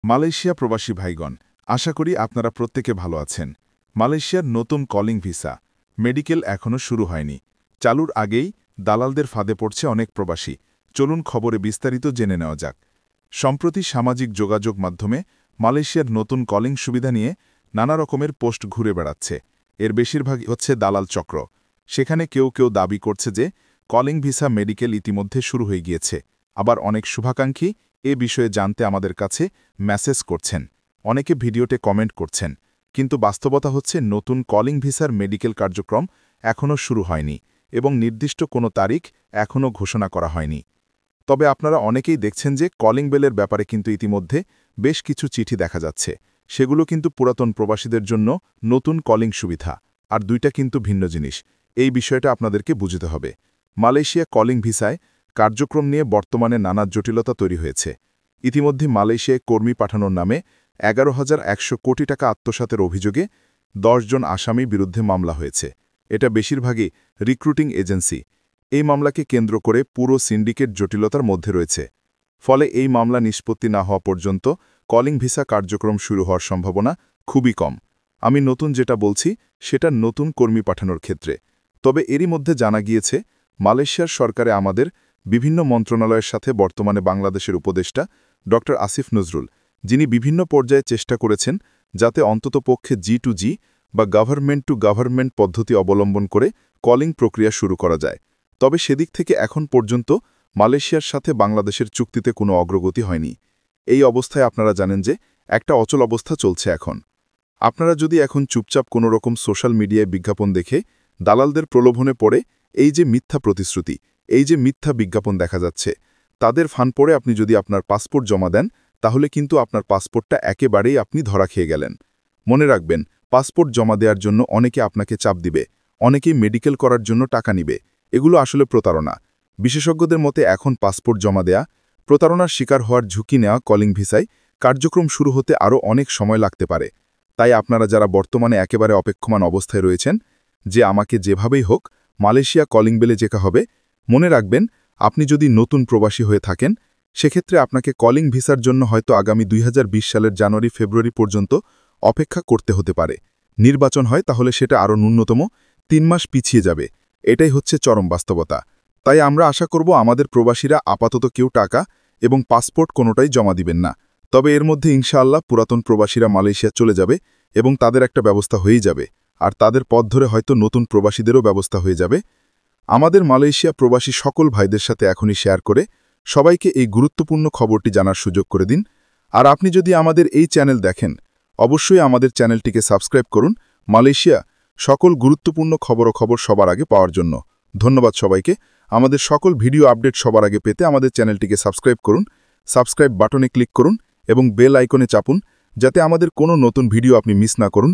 Malaysia প্রবাসী ভাইগণ, আশা করি আপনারা প্রত্যেকে ভালো আছেন। মালয়েশিয়ার নতুন কলিং ভিসা মেডিকেল এখনও শুরু হয়নি। চালুর আগেই দালালদের ফাঁদে পড়ছে অনেক প্রবাসী। চলুন খবরে বিস্তারিত জেনে নেওয়া যাক। সম্প্রতি সামাজিক যোগাযোগ মাধ্যমে মালয়েশিয়ার নতুন কলিং সুবিধা নিয়ে নানা রকমের পোস্ট ঘুরে বেড়াচ্ছে। এর বেশিরভাগই হচ্ছে দালাল চক্র। সেখানে কেউ কেউ দাবি করছে যে কলিং ভিসা মেডিকেল ইতিমধ্যে শুরু হয়ে গিয়েছে। আবার অনেক শুভাকাঙ্ক্ষী এ বিষয়ে জানতে আমাদের কাছে মেসেজ করছেন, অনেকে ভিডিওতে কমেন্ট করছেন। কিন্তু বাস্তবতা হচ্ছে নতুন কলিং ভিসার মেডিকেল কার্যক্রম এখনও শুরু হয়নি এবং নির্দিষ্ট কোনো তারিখ এখনও ঘোষণা করা হয়নি। তবে আপনারা অনেকেই দেখছেন যে কলিং বেলের ব্যাপারে কিন্তু ইতিমধ্যে বেশ কিছু চিঠি দেখা যাচ্ছে। সেগুলো কিন্তু পুরাতন প্রবাসীদের জন্য নতুন কলিং সুবিধা, আর দুইটা কিন্তু ভিন্ন জিনিস। এই বিষয়টা আপনাদেরকে বুঝতে হবে। মালয়েশিয়া কলিং ভিসায় কার্যক্রম নিয়ে বর্তমানে নানা জটিলতা তৈরি হয়েছে। ইতিমধ্যে মালয়েশিয়ায় কর্মী পাঠানোর নামে 11,100 কোটি টাকা আত্মসাতের অভিযোগে 10 জন আসামির বিরুদ্ধে মামলা হয়েছে। এটা বেশিরভাগই রিক্রুটিং এজেন্সি। এই মামলাকে কেন্দ্র করে পুরো সিন্ডিকেট জটিলতার মধ্যে রয়েছে। ফলে এই মামলা নিষ্পত্তি না হওয়া পর্যন্ত কলিং ভিসা কার্যক্রম শুরু হওয়ার সম্ভাবনা খুবই কম। আমি নতুন যেটা বলছি সেটা নতুন কর্মী পাঠানোর ক্ষেত্রে। তবে এরই মধ্যে জানা গিয়েছে মালয়েশিয়ার সরকারে আমাদের বিভিন্ন মন্ত্রণালয়ের সাথে বর্তমানে বাংলাদেশের উপদেষ্টা ড আসিফ নজরুল, যিনি বিভিন্ন পর্যায়ে চেষ্টা করেছেন যাতে অন্ততপক্ষে G2G বা গভর্নমেন্ট টু গভর্নমেন্ট পদ্ধতি অবলম্বন করে কলিং প্রক্রিয়া শুরু করা যায়। তবে সেদিক থেকে এখন পর্যন্ত মালয়েশিয়ার সাথে বাংলাদেশের চুক্তিতে কোনো অগ্রগতি হয়নি। এই অবস্থায় আপনারা জানেন যে একটা অচল অবস্থা চলছে এখন। আপনারা যদি এখন চুপচাপ কোনো রকম সোশ্যাল মিডিয়ায় বিজ্ঞাপন দেখে দালালদের প্রলোভনে পড়ে এই যে মিথ্যা প্রতিশ্রুতি, এই যে মিথ্যা বিজ্ঞাপন দেখা যাচ্ছে, তাদের ফান পড়ে আপনি যদি আপনার পাসপোর্ট জমা দেন, তাহলে কিন্তু আপনার পাসপোর্টটা একেবারেই আপনি ধরা খেয়ে গেলেন। মনে রাখবেন, পাসপোর্ট জমা দেওয়ার জন্য অনেকে আপনাকে চাপ দিবে, অনেকেই মেডিকেল করার জন্য টাকা নিবে। এগুলো আসলে প্রতারণা। বিশেষজ্ঞদের মতে এখন পাসপোর্ট জমা দেয়া, প্রতারণার শিকার হওয়ার ঝুঁকি নেওয়া কলিং ভিসায় কার্যক্রম শুরু হতে আরও অনেক সময় লাগতে পারে। তাই আপনারা যারা বর্তমানে একেবারে অপেক্ষমান অবস্থায় রয়েছেন যে আমাকে যেভাবেই হোক মালয়েশিয়া কলিং বেলে যেতে হবে, মনে রাখবেন আপনি যদি নতুন প্রবাসী হয়ে থাকেন সেক্ষেত্রে আপনাকে কলিং ভিসার জন্য হয়তো আগামী 2020 সালের জানুয়ারি-ফেব্রুয়ারি পর্যন্ত অপেক্ষা করতে হতে পারে। নির্বাচন হয় তাহলে সেটা আরও ন্যূনতম 3 মাস পিছিয়ে যাবে। এটাই হচ্ছে চরম বাস্তবতা। তাই আমরা আশা করব আমাদের প্রবাসীরা আপাতত কেউ টাকা এবং পাসপোর্ট কোনোটাই জমা দিবেন না। তবে এর মধ্যে ইনশাআল্লাহ পুরাতন প্রবাসীরা মালয়েশিয়া চলে যাবে এবং তাদের একটা ব্যবস্থা হয়েই যাবে, আর তাদের পথ ধরে হয়তো নতুন প্রবাসীদেরও ব্যবস্থা হয়ে যাবে। আমাদের মালয়েশিয়া প্রবাসী সকল ভাইদের সাথে এখনই শেয়ার করে সবাইকে এই গুরুত্বপূর্ণ খবরটি জানার সুযোগ করে দিন। আর আপনি যদি আমাদের এই চ্যানেল দেখেন, অবশ্যই আমাদের চ্যানেলটিকে সাবস্ক্রাইব করুন মালয়েশিয়া সকল গুরুত্বপূর্ণ খবর সবার আগে পাওয়ার জন্য। ধন্যবাদ সবাইকে। আমাদের সকল ভিডিও আপডেট সবার আগে পেতে আমাদের চ্যানেলটিকে সাবস্ক্রাইব করুন, সাবস্ক্রাইব বাটনে ক্লিক করুন এবং বেল আইকনে চাপুন যাতে আমাদের কোনো নতুন ভিডিও আপনি মিস না করুন।